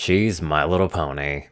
She's My Little Pony.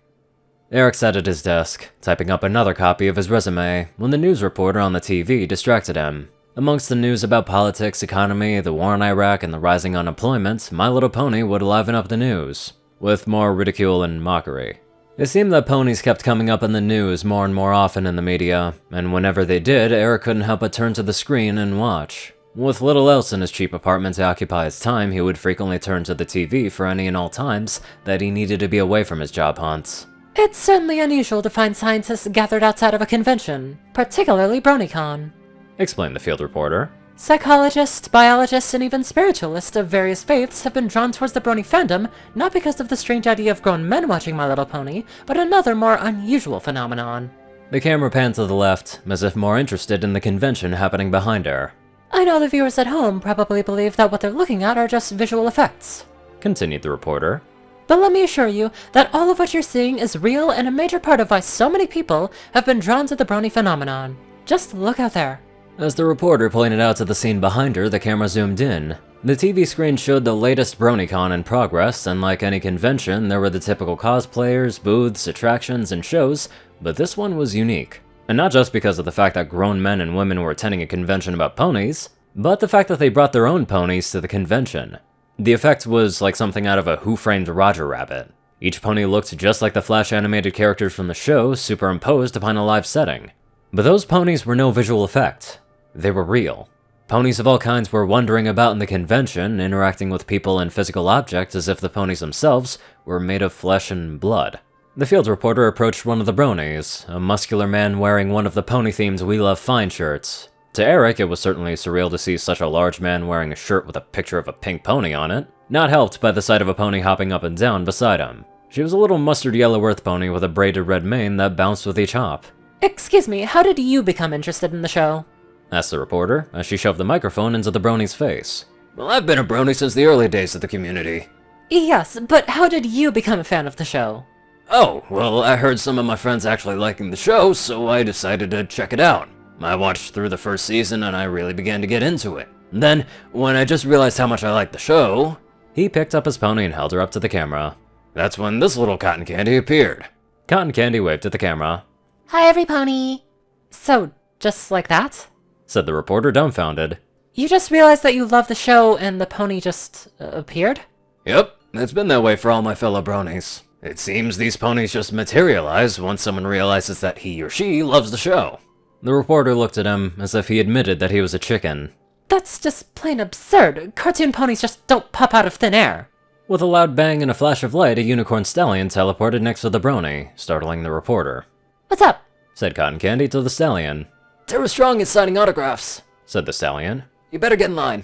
Eric sat at his desk, typing up another copy of his resume, when the news reporter on the TV distracted him. Amongst the news about politics, economy, the war in Iraq, and the rising unemployment, My Little Pony would liven up the news, with more ridicule and mockery. It seemed that ponies kept coming up in the news more and more often in the media, and whenever they did, Eric couldn't help but turn to the screen and watch. With little else in his cheap apartment to occupy his time, he would frequently turn to the TV for any and all times that he needed to be away from his job hunts. It's certainly unusual to find scientists gathered outside of a convention, particularly Bronycon, explained the field reporter. Psychologists, biologists, and even spiritualists of various faiths have been drawn towards the Brony fandom, not because of the strange idea of grown men watching My Little Pony, but another more unusual phenomenon. The camera panned to the left, as if more interested in the convention happening behind her. I know the viewers at home probably believe that what they're looking at are just visual effects, continued the reporter. But let me assure you that all of what you're seeing is real and a major part of why so many people have been drawn to the Brony phenomenon. Just look out there. As the reporter pointed out to the scene behind her, the camera zoomed in. The TV screen showed the latest Bronycon in progress, and like any convention, there were the typical cosplayers, booths, attractions, and shows, but this one was unique. And not just because of the fact that grown men and women were attending a convention about ponies, but the fact that they brought their own ponies to the convention. The effect was like something out of a Who Framed Roger Rabbit. Each pony looked just like the Flash animated characters from the show, superimposed upon a live setting. But those ponies were no visual effect. They were real. Ponies of all kinds were wandering about in the convention, interacting with people and physical objects as if the ponies themselves were made of flesh and blood. The field reporter approached one of the bronies, a muscular man wearing one of the pony-themed We Love Fine shirts. To Eric, it was certainly surreal to see such a large man wearing a shirt with a picture of a pink pony on it, not helped by the sight of a pony hopping up and down beside him. She was a little mustard yellow earth pony with a braided red mane that bounced with each hop. Excuse me, how did you become interested in the show? Asked the reporter, as she shoved the microphone into the brony's face. Well, I've been a brony since the early days of the community. Yes, but how did you become a fan of the show? Oh, well, I heard some of my friends actually liking the show, so I decided to check it out. I watched through the first season and I really began to get into it. Then, when I just realized how much I liked the show, he picked up his pony and held her up to the camera. That's when this little cotton candy appeared. Cotton Candy waved at the camera. Hi, every pony. So, just like that? Said the reporter, dumbfounded. You just realized that you love the show and the pony just appeared? Yep, it's been that way for all my fellow bronies. It seems these ponies just materialize once someone realizes that he or she loves the show. The reporter looked at him as if he admitted that he was a chicken. That's just plain absurd. Cartoon ponies just don't pop out of thin air. With a loud bang and a flash of light, a unicorn stallion teleported next to the brony, startling the reporter. What's up? Said Cotton Candy to the stallion. Tara Strong is signing autographs, said the stallion. You better get in line.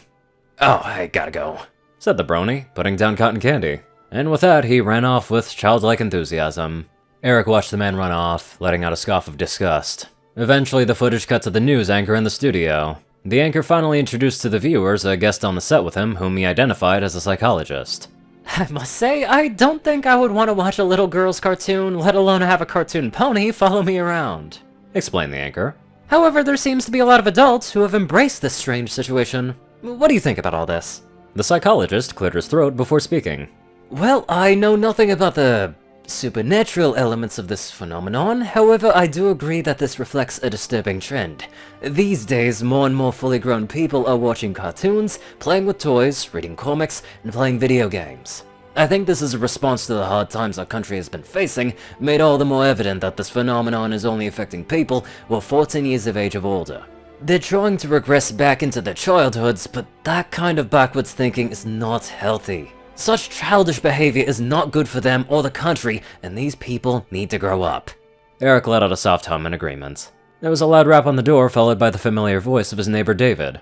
Oh, I gotta go, said the brony, putting down Cotton Candy. And with that, he ran off with childlike enthusiasm. Eric watched the man run off, letting out a scoff of disgust. Eventually, the footage cut to the news anchor in the studio. The anchor finally introduced to the viewers a guest on the set with him whom he identified as a psychologist. I must say, I don't think I would want to watch a little girl's cartoon, let alone have a cartoon pony follow me around, explained the anchor. However, there seems to be a lot of adults who have embraced this strange situation. What do you think about all this? The psychologist cleared his throat before speaking. Well, I know nothing about the supernatural elements of this phenomenon. However, I do agree that this reflects a disturbing trend. These days, more and more fully grown people are watching cartoons, playing with toys, reading comics, and playing video games. I think this is a response to the hard times our country has been facing, made all the more evident that this phenomenon is only affecting people who are 14 years of age or older. They're trying to regress back into their childhoods, but that kind of backwards thinking is not healthy. Such childish behavior is not good for them or the country, and these people need to grow up. Eric let out a soft hum in agreement. There was a loud rap on the door, followed by the familiar voice of his neighbor David.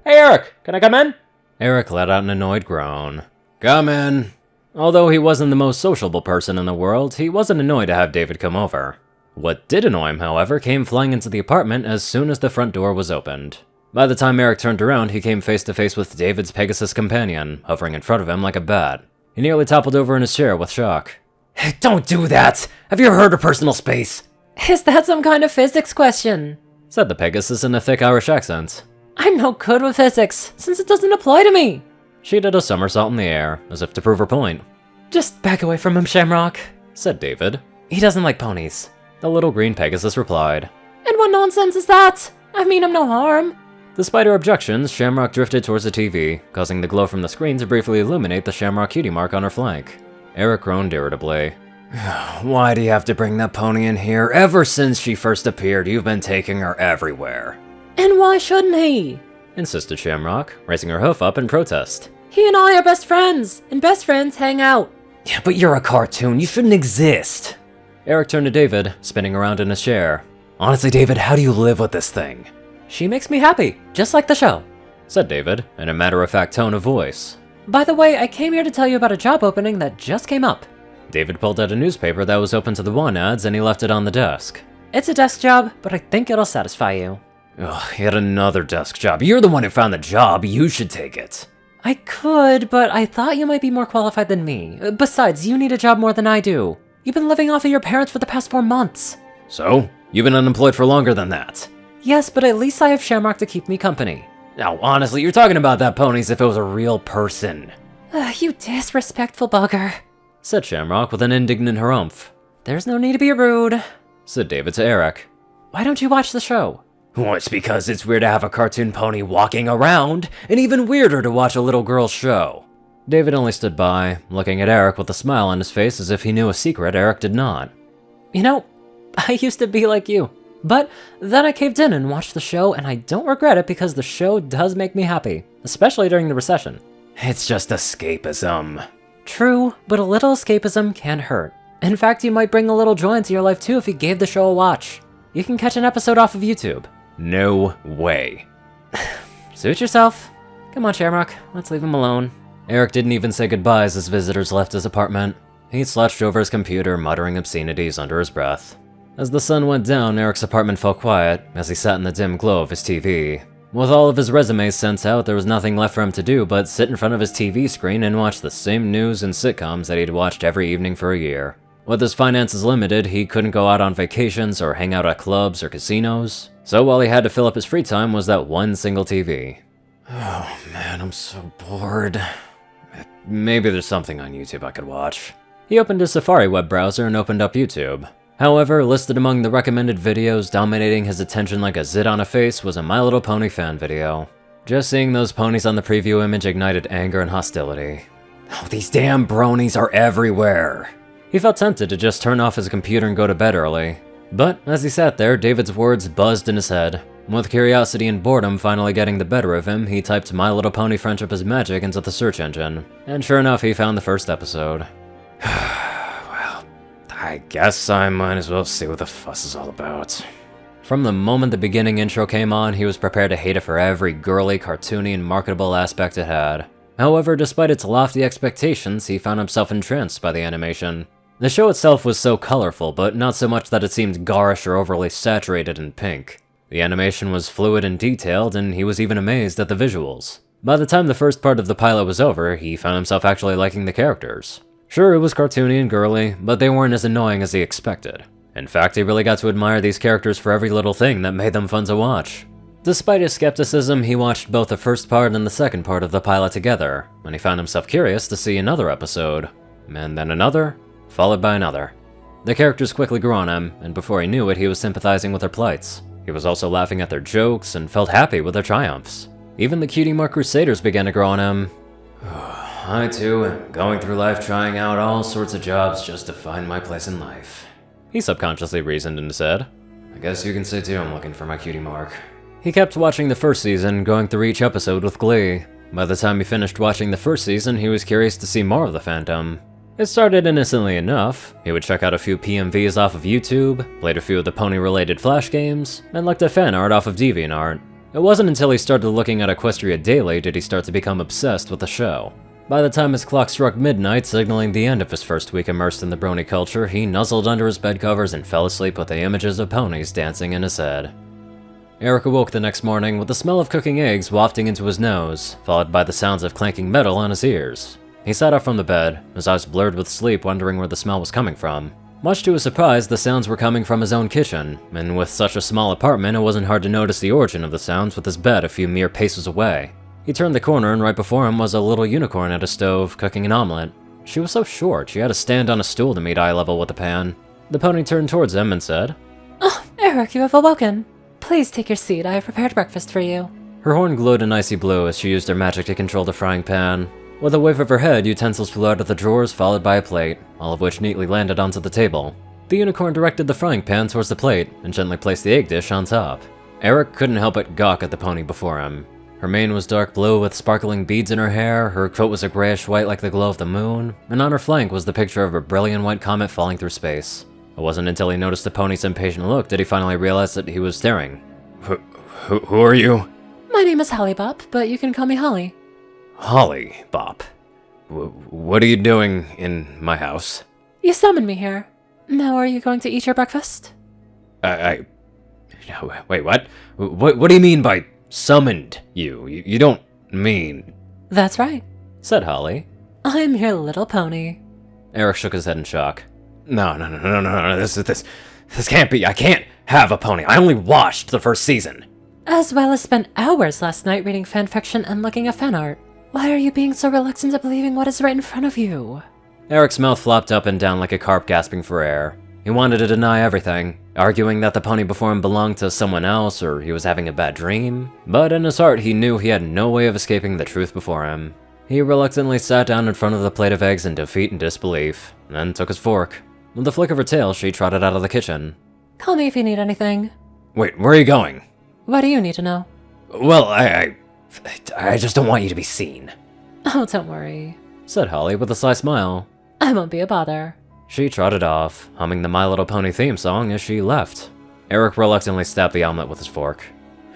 Hey Eric, can I come in? Eric let out an annoyed groan. Come in. Although he wasn't the most sociable person in the world, he wasn't annoyed to have David come over. What did annoy him, however, came flying into the apartment as soon as the front door was opened. By the time Eric turned around, he came face to face with David's Pegasus companion, hovering in front of him like a bat. He nearly toppled over in his chair with shock. Hey, don't do that! Have you ever heard of personal space? Is that some kind of physics question? Said the Pegasus in a thick Irish accent. I'm no good with physics, since it doesn't apply to me. She did a somersault in the air, as if to prove her point. Just back away from him, Shamrock, said David. He doesn't like ponies. The little green Pegasus replied. And what nonsense is that? I mean him no harm. Despite her objections, Shamrock drifted towards the TV, causing the glow from the screen to briefly illuminate the Shamrock cutie mark on her flank. Eric groaned irritably. Why do you have to bring that pony in here? Ever since she first appeared, you've been taking her everywhere. And why shouldn't he? Insisted Shamrock, raising her hoof up in protest. He and I are best friends, and best friends hang out. Yeah, but you're a cartoon, you shouldn't exist. Eric turned to David, spinning around in his chair. Honestly, David, how do you live with this thing? She makes me happy, just like the show, said David, in a matter-of-fact tone of voice. By the way, I came here to tell you about a job opening that just came up. David pulled out a newspaper that was open to the want ads and he left it on the desk. It's a desk job, but I think it'll satisfy you. Ugh, yet another desk job. You're the one who found the job, you should take it. I could, but I thought you might be more qualified than me. Besides, you need a job more than I do. You've been living off of your parents for the past 4 months. So? You've been unemployed for longer than that. Yes, but at least I have Shamrock to keep me company. Now, honestly, you're talking about that pony as if it was a real person. You disrespectful bugger, said Shamrock with an indignant harumph. There's no need to be rude, said David to Eric. Why don't you watch the show? Well, it's because it's weird to have a cartoon pony walking around, and even weirder to watch a little girl's show. David only stood by, looking at Eric with a smile on his face as if he knew a secret Eric did not. You know, I used to be like you. But then I caved in and watched the show, and I don't regret it because the show does make me happy, especially during the recession. It's just escapism. True, but a little escapism can hurt. In fact, you might bring a little joy into your life too if you gave the show a watch. You can catch an episode off of YouTube. No way. Suit yourself. Come on, Shamrock, let's leave him alone. Eric didn't even say goodbye as his visitors left his apartment. He slouched over his computer, muttering obscenities under his breath. As the sun went down, Eric's apartment fell quiet as he sat in the dim glow of his TV. With all of his resumes sent out, there was nothing left for him to do but sit in front of his TV screen and watch the same news and sitcoms that he'd watched every evening for a year. With his finances limited, he couldn't go out on vacations or hang out at clubs or casinos, so all he had to fill up his free time was that one single TV. Oh man, I'm so bored. Maybe there's something on YouTube I could watch. He opened his Safari web browser and opened up YouTube. However, listed among the recommended videos dominating his attention like a zit on a face was a My Little Pony fan video. Just seeing those ponies on the preview image ignited anger and hostility. Oh, these damn bronies are everywhere! He felt tempted to just turn off his computer and go to bed early. But as he sat there, David's words buzzed in his head. With curiosity and boredom finally getting the better of him, he typed My Little Pony Friendship is Magic into the search engine. And sure enough, he found the first episode. I guess I might as well see what the fuss is all about. From the moment the beginning intro came on, he was prepared to hate it for every girly, cartoony, and marketable aspect it had. However, despite its lofty expectations, he found himself entranced by the animation. The show itself was so colorful, but not so much that it seemed garish or overly saturated in pink. The animation was fluid and detailed, and he was even amazed at the visuals. By the time the first part of the pilot was over, he found himself actually liking the characters. Sure, it was cartoony and girly, but they weren't as annoying as he expected. In fact, he really got to admire these characters for every little thing that made them fun to watch. Despite his skepticism, he watched both the first part and the second part of the pilot together, and he found himself curious to see another episode. And then another, followed by another. The characters quickly grew on him, and before he knew it, he was sympathizing with their plights. He was also laughing at their jokes and felt happy with their triumphs. Even the Cutie Mark Crusaders began to grow on him. I too am going through life trying out all sorts of jobs just to find my place in life. He subconsciously reasoned in his head. I guess you can say too I'm looking for my cutie mark. He kept watching the first season, going through each episode with glee. By the time he finished watching the first season, he was curious to see more of the fandom. It started innocently enough. He would check out a few PMVs off of YouTube, played a few of the pony-related flash games, and looked at fan art off of DeviantArt. It wasn't until he started looking at Equestria Daily did he start to become obsessed with the show. By the time his clock struck midnight, signaling the end of his first week immersed in the brony culture, he nuzzled under his bed covers and fell asleep with the images of ponies dancing in his head. Eric awoke the next morning with the smell of cooking eggs wafting into his nose, followed by the sounds of clanking metal on his ears. He sat up from the bed, his eyes blurred with sleep, wondering where the smell was coming from. Much to his surprise, the sounds were coming from his own kitchen, and with such a small apartment, it wasn't hard to notice the origin of the sounds with his bed a few mere paces away. He turned the corner, and right before him was a little unicorn at a stove, cooking an omelet. She was so short, she had to stand on a stool to meet eye level with the pan. The pony turned towards him and said, Oh, Eric, you have awoken. Please take your seat, I have prepared breakfast for you. Her horn glowed an icy blue as she used her magic to control the frying pan. With a wave of her head, utensils flew out of the drawers, followed by a plate, all of which neatly landed onto the table. The unicorn directed the frying pan towards the plate and gently placed the egg dish on top. Eric couldn't help but gawk at the pony before him. Her mane was dark blue with sparkling beads in her hair, her coat was a grayish white like the glow of the moon, and on her flank was the picture of a brilliant white comet falling through space. It wasn't until he noticed the pony's impatient look did he finally realize that he was staring. Who are you? My name is Holly Bop, but you can call me Holly. Holly Bop. What are you doing in my house? You summoned me here. Now are you going to eat your breakfast? Wait, what? What do you mean by summoned you? You don't mean... That's right. Said Holly. I'm your little pony. Eric shook his head in shock. No, this can't be. I can't have a pony. I only watched the first season. As well as spent hours last night reading fanfiction and looking at fan art. Why are you being so reluctant to believing what is right in front of you? Eric's mouth flopped up and down like a carp gasping for air. He wanted to deny everything, arguing that the pony before him belonged to someone else or he was having a bad dream, but in his heart he knew he had no way of escaping the truth before him. He reluctantly sat down in front of the plate of eggs in defeat and disbelief, then took his fork. With a flick of her tail, she trotted out of the kitchen. Call me if you need anything. Wait, where are you going? What do you need to know? Well, I just don't want you to be seen, Oh, don't worry. said Holly with a sly smile. I won't be a bother. She trotted off, humming the My Little Pony theme song as she left. Eric reluctantly stabbed the omelet with his fork.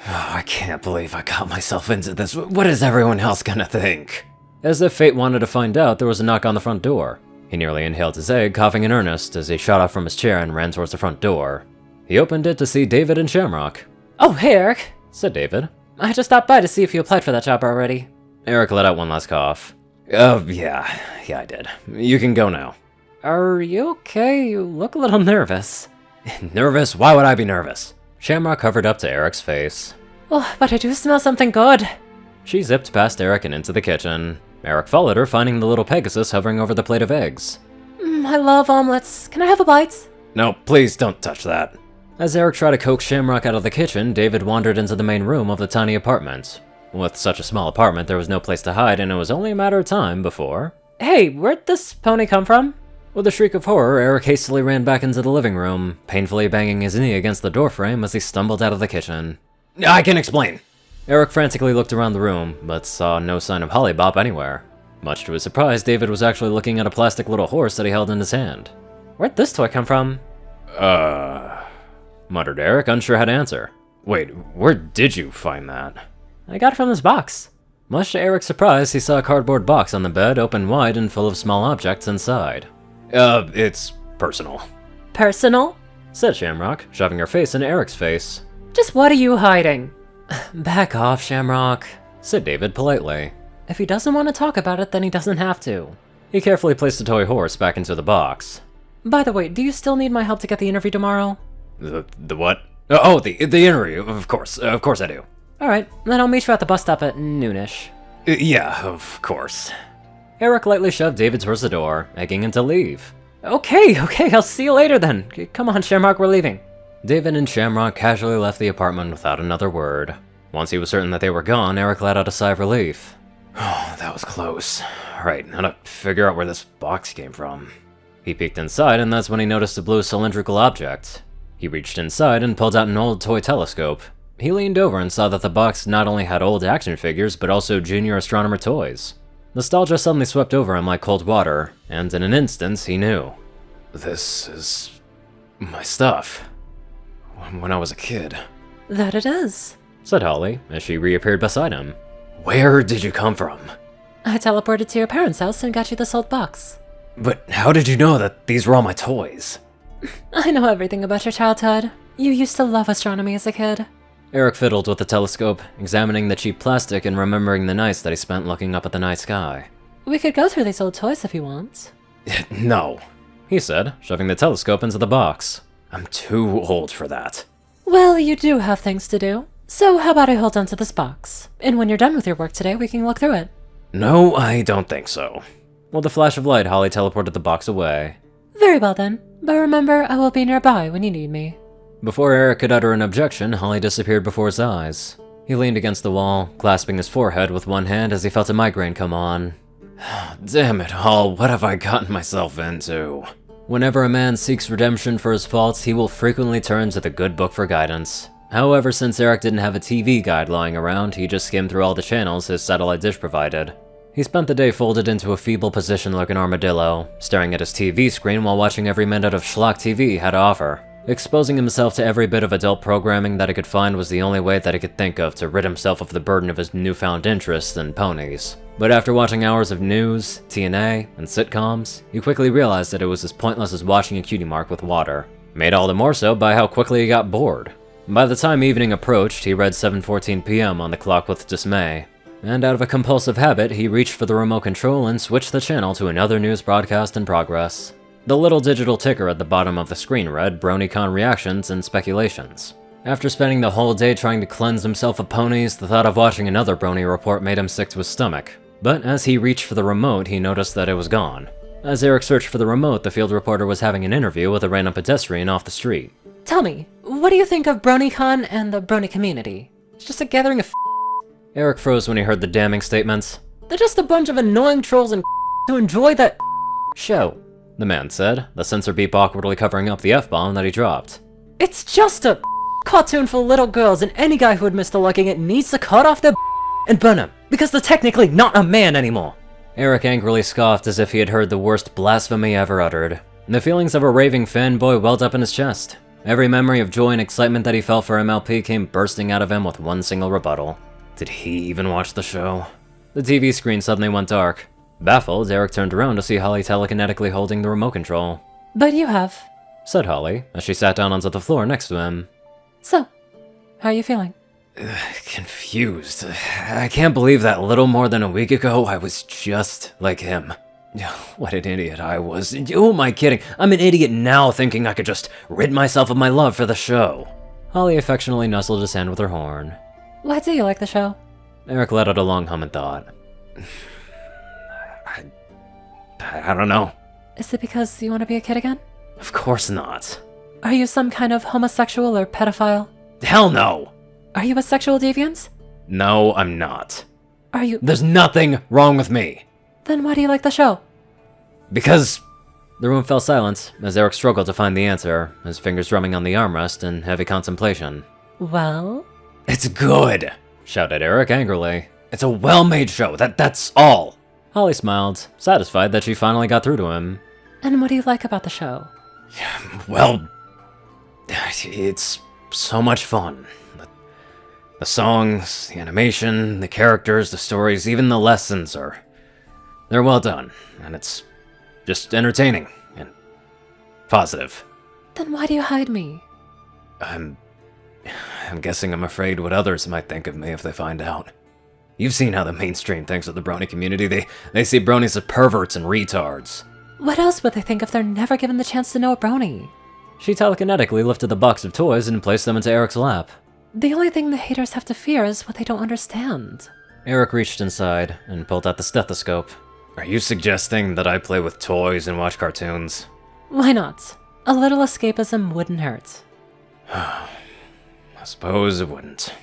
Oh, I can't believe I got myself into this. What is everyone else gonna think? As if fate wanted to find out, there was a knock on the front door. He nearly inhaled his egg, coughing in earnest, as he shot off from his chair and ran towards the front door. He opened it to see David and Shamrock. Oh, hey, Eric. Said David. I just stopped by to see if you applied for that job already. Eric let out one last cough. Yeah, I did. You can go now. Are you okay? You look a little nervous. Nervous? Why would I be nervous? Shamrock covered up to Eric's face. Oh, but I do smell something good. She zipped past Eric and into the kitchen. Eric followed her, finding the little Pegasus hovering over the plate of eggs. I love omelets. Can I have a bite? No, please don't touch that. As Eric tried to coax Shamrock out of the kitchen, David wandered into the main room of the tiny apartment. With such a small apartment, there was no place to hide, and it was only a matter of time before... Hey, where'd this pony come from? With a shriek of horror, Eric hastily ran back into the living room, painfully banging his knee against the doorframe as he stumbled out of the kitchen. I can explain! Eric frantically looked around the room, but saw no sign of Holly Bop anywhere. Much to his surprise, David was actually looking at a plastic little horse that he held in his hand. Where'd this toy come from? Muttered Eric, unsure how to answer. Wait, where did you find that? I got it from this box. Much to Eric's surprise, he saw a cardboard box on the bed, open wide and full of small objects inside. It's personal. Personal? Said Shamrock, shoving her face into Eric's face. Just what are you hiding? Back off, Shamrock, said David politely. If he doesn't want to talk about it, then he doesn't have to. He carefully placed the toy horse back into the box. By the way, do you still need my help to get the interview tomorrow? The what? Oh, the interview, of course I do. Alright, then I'll meet you at the bus stop at noonish. Yeah, of course. Eric lightly shoved David towards the door, egging him to leave. Okay, I'll see you later then. Come on, Shamrock, we're leaving. David and Shamrock casually left the apartment without another word. Once he was certain that they were gone, Eric let out a sigh of relief. Oh, that was close. Right, now to figure out where this box came from. He peeked inside, and that's when he noticed a blue cylindrical object. He reached inside and pulled out an old toy telescope. He leaned over and saw that the box not only had old action figures, but also junior astronomer toys. Nostalgia suddenly swept over him like cold water, and in an instant, he knew. This is... my stuff. When I was a kid. That it is, said Holly, as she reappeared beside him. Where did you come from? I teleported to your parents' house and got you this old box. But how did you know that these were all my toys? I know everything about your childhood. You used to love astronomy as a kid. Eric fiddled with the telescope, examining the cheap plastic and remembering the nights that he spent looking up at the night sky. We could go through these old toys if you want. No, he said, shoving the telescope into the box. I'm too old for that. Well, you do have things to do. So how about I hold on to this box? And when you're done with your work today, we can look through it. No, I don't think so. With a flash of light, Holly teleported the box away. Very well then, but remember, I will be nearby when you need me. Before Eric could utter an objection, Holly disappeared before his eyes. He leaned against the wall, clasping his forehead with one hand as he felt a migraine come on. Damn it all, what have I gotten myself into? Whenever a man seeks redemption for his faults, he will frequently turn to the good book for guidance. However, since Eric didn't have a TV guide lying around, he just skimmed through all the channels his satellite dish provided. He spent the day folded into a feeble position like an armadillo, staring at his TV screen while watching every minute of schlock TV had to offer. Exposing himself to every bit of adult programming that he could find was the only way that he could think of to rid himself of the burden of his newfound interest in ponies. But after watching hours of news, TNA, and sitcoms, he quickly realized that it was as pointless as washing a cutie mark with water. Made all the more so by how quickly he got bored. By the time evening approached, he read 7:14 p.m. on the clock with dismay. And out of a compulsive habit, he reached for the remote control and switched the channel to another news broadcast in progress. The little digital ticker at the bottom of the screen read Bronycon reactions and speculations. After spending the whole day trying to cleanse himself of ponies, the thought of watching another Brony report made him sick to his stomach. But as he reached for the remote, he noticed that it was gone. As Eric searched for the remote, the field reporter was having an interview with a random pedestrian off the street. Tell me, what do you think of BronyCon and the Brony community? It's just a gathering of Eric froze when he heard the damning statements. They're just a bunch of annoying trolls and who enjoy that show, the man said, the censor beep awkwardly covering up the F-bomb that he dropped. It's just a cartoon for little girls, and any guy who admits to liking it needs to cut off their and burn him, because they're technically not a man anymore. Eric angrily scoffed as if he had heard the worst blasphemy ever uttered. The feelings of a raving fanboy welled up in his chest. Every memory of joy and excitement that he felt for MLP came bursting out of him with one single rebuttal. Did he even watch the show? The TV screen suddenly went dark. Baffled, Eric turned around to see Holly telekinetically holding the remote control. But you have, said Holly, as she sat down onto the floor next to him. So, how are you feeling? Confused. I can't believe that a little more than a week ago I was just like him. What an idiot I was. Who am I kidding? I'm an idiot now thinking I could just rid myself of my love for the show. Holly affectionately nuzzled his hand with her horn. Why do you like the show? Eric let out a long hum and thought. I don't know. Is it because you want to be a kid again? Of course not. Are you some kind of homosexual or pedophile? Hell no! Are you a sexual deviant? No, I'm not. Are you— There's nothing wrong with me. Then why do you like the show? Because— The room fell silent as Eric struggled to find the answer, his fingers drumming on the armrest in heavy contemplation. Well? It's good! Shouted Eric angrily. It's a well-made show, that's all! Holly smiled, satisfied that she finally got through to him. And what do you like about the show? Well, it's so much fun. The songs, the animation, the characters, the stories, even the lessons they're well done, and it's just entertaining and positive. Then why do you hide me? I'm guessing I'm afraid what others might think of me if they find out. You've seen how the mainstream thinks of the Brony community. They see bronies as perverts and retards. What else would they think if they're never given the chance to know a brony? She telekinetically lifted the box of toys and placed them into Eric's lap. The only thing the haters have to fear is what they don't understand. Eric reached inside and pulled out the stethoscope. Are you suggesting that I play with toys and watch cartoons? Why not? A little escapism wouldn't hurt. I suppose it wouldn't.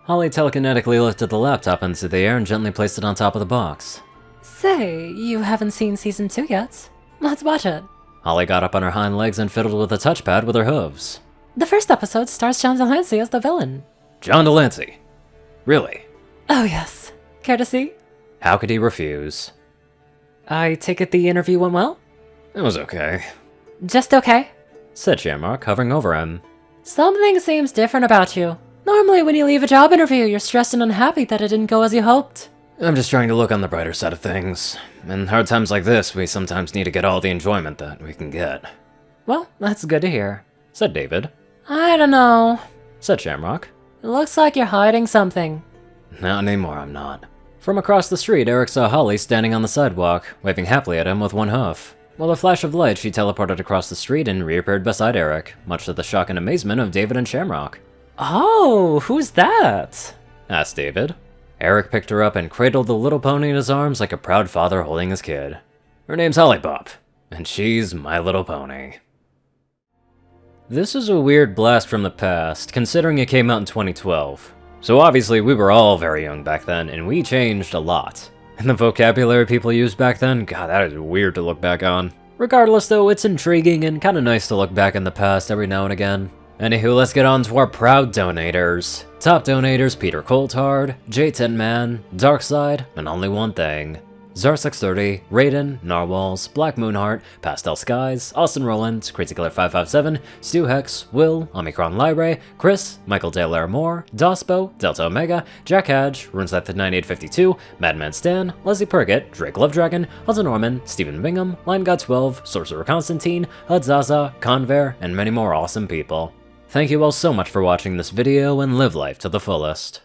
Holly telekinetically lifted the laptop into the air and gently placed it on top of the box. Say, you haven't seen Season 2 yet. Let's watch it. Holly got up on her hind legs and fiddled with the touchpad with her hooves. The first episode stars John Delancey as the villain. John Delancey? Really? Oh yes. Care to see? How could he refuse? I take it the interview went well? It was okay, Just okay? said Shamrock, hovering over him. Something seems different about you. Normally when you leave a job interview, you're stressed and unhappy that it didn't go as you hoped. I'm just trying to look on the brighter side of things. In hard times like this, we sometimes need to get all the enjoyment that we can get. Well, that's good to hear, said David. I don't know, said Shamrock. It looks like you're hiding something. Not anymore, I'm not. From across the street, Eric saw Holly standing on the sidewalk, waving happily at him with one hoof. With a flash of light, she teleported across the street and reappeared beside Eric, much to the shock and amazement of David and Shamrock. Oh, who's that? asked David. Eric picked her up and cradled the little pony in his arms like a proud father holding his kid. Her name's Lollipop, and she's My Little Pony. This is a weird blast from the past, considering it came out in 2012. So obviously we were all very young back then, and we changed a lot. And the vocabulary people used back then, god, that is weird to look back on. Regardless though, it's intriguing and kinda nice to look back in the past every now and again. Anywho, let's get on to our proud donators. Top donators: Peter Coulthard, J10 Man, Darkside, and Only One Thing. Zar630, Rayden, Narwhals, Blackmoonheart, Pastel Skies, Austin Roland, CrazyKiller557, Stu Hex, Will, Omicron Lyre, Chris, Michael Dale Moore, Dospo, Delta Omega, Jack Hadge, RuneScythe9852, Madman Stan, Leslie Purgett, Drake Lovedragon, Hudson Norman, Stephen Bingham, LimeGod12, Sorcerer Constantine, Hudzaza, Conver, and many more awesome people. Thank you all so much for watching this video, and live life to the fullest.